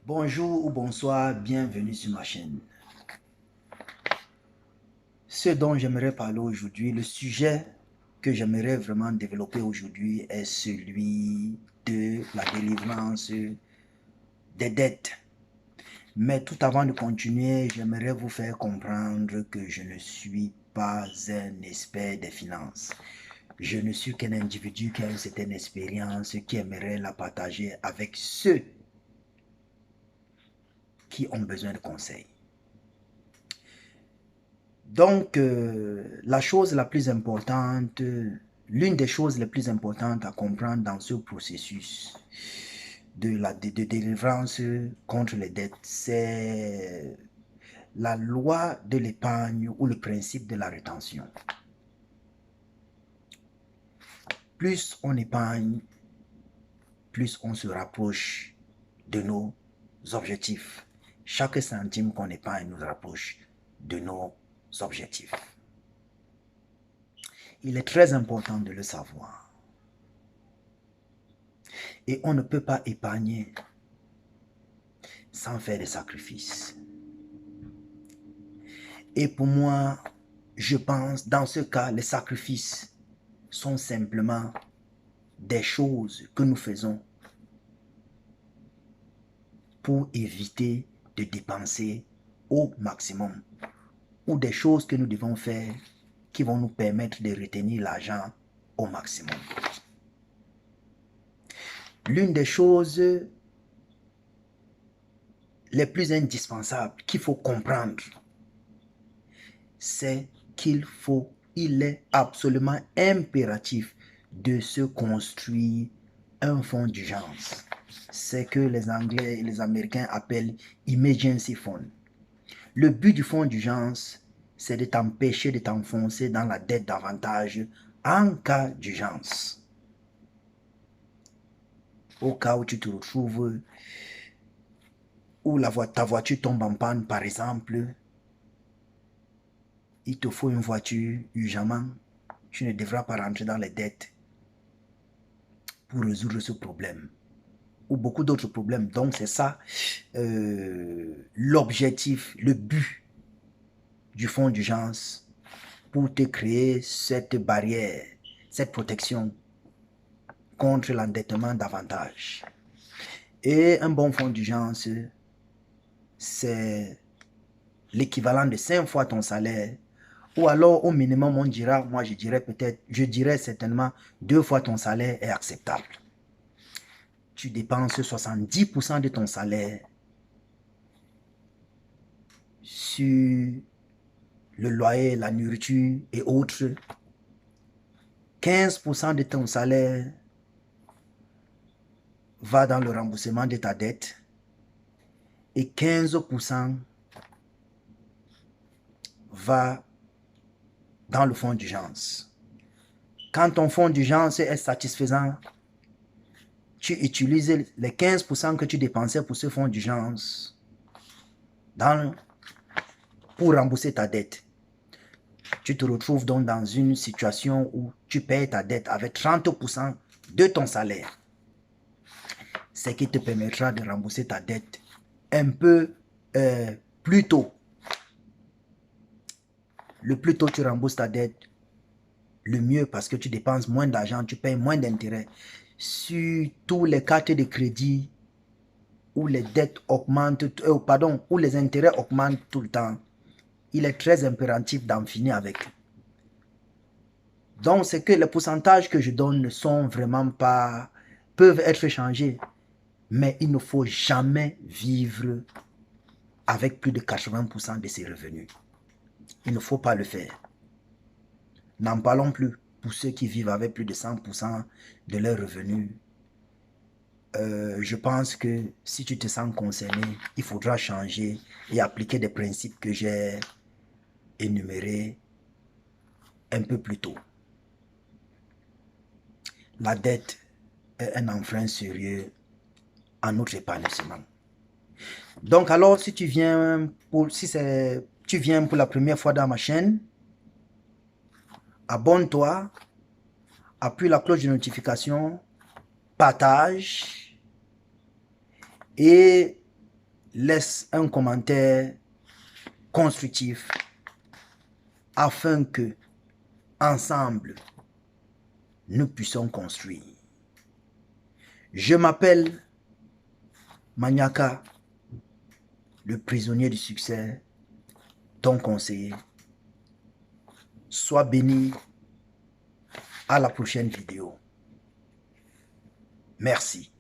Bonjour ou bonsoir, bienvenue sur ma chaîne. Ce dont j'aimerais parler aujourd'hui, le sujet que j'aimerais vraiment développer aujourd'hui est celui de la délivrance des dettes. Mais tout avant de continuer, j'aimerais vous faire comprendre que je ne suis pas un expert des finances. Je ne suis qu'un individu qui a une certaine expérience, qui aimerait la partager avec ceux qui ont besoin de conseils. Donc, la chose la plus importante, l'une des choses les plus importantes à comprendre dans ce processus de délivrance contre les dettes, c'est la loi de l'épargne ou le principe de la rétention. Plus on épargne, plus on se rapproche de nos objectifs. Chaque centime qu'on épargne nous rapproche de nos objectifs. Il est très important de le savoir. Et on ne peut pas épargner sans faire des sacrifices. Et pour moi, je pense, dans ce cas, les sacrifices sont simplement des choses que nous faisons pour éviter de dépenser au maximum. Ou des choses que nous devons faire qui vont nous permettre de retenir l'argent au maximum. L'une des choses les plus indispensables qu'il faut comprendre, c'est il est absolument impératif de se construire un fonds d'urgence. C'est que les Anglais et les Américains appellent emergency fund. Le but du fonds d'urgence, c'est de t'empêcher de t'enfoncer dans la dette davantage en cas d'urgence. Au cas où tu te retrouves, où ta voiture tombe en panne par exemple, il te faut une voiture urgemment, tu ne devras pas rentrer dans les dettes pour résoudre ce problème. Ou beaucoup d'autres problèmes. Donc c'est ça l'objectif, le but du fonds d'urgence pour te créer cette barrière, cette protection contre l'endettement davantage. Et un bon fonds d'urgence, c'est l'équivalent de 5 fois ton salaire. Ou alors au minimum on dira, moi je dirais certainement 2 fois ton salaire est acceptable. Tu dépenses 70% de ton salaire sur le loyer, la nourriture et autres. 15% de ton salaire va dans le remboursement de ta dette et 15% va dans le fonds d'urgence. Quand ton fonds d'urgence est satisfaisant, tu utilises les 15% que tu dépensais pour ce fonds d'urgence pour rembourser ta dette. Tu te retrouves donc dans une situation où tu payes ta dette avec 30% de ton salaire. Ce qui te permettra de rembourser ta dette un peu plus tôt. Le plus tôt tu rembourses ta dette, le mieux, parce que tu dépenses moins d'argent, tu payes moins d'intérêt. Sur tous les cartes de crédit où les dettes augmentent, où les intérêts augmentent tout le temps, il est très impératif d'en finir avec. Donc, c'est que les pourcentages que je donne ne sont vraiment pas, peuvent être changés. Mais il ne faut jamais vivre avec plus de 80% de ses revenus. Il ne faut pas le faire. N'en parlons plus pour ceux qui vivent avec plus de 100% de leurs revenus. Je pense que si tu te sens concerné, il faudra changer et appliquer des principes que j'ai énumérés un peu plus tôt. La dette est un enfreint sérieux à notre épanouissement. Donc alors, si tu viens pour la première fois dans ma chaîne, abonne-toi, appuie la cloche de notification, partage et laisse un commentaire constructif afin que, ensemble, nous puissions construire. Je m'appelle Maniaka, le prisonnier du succès, ton conseiller. Sois béni. À la prochaine vidéo. Merci.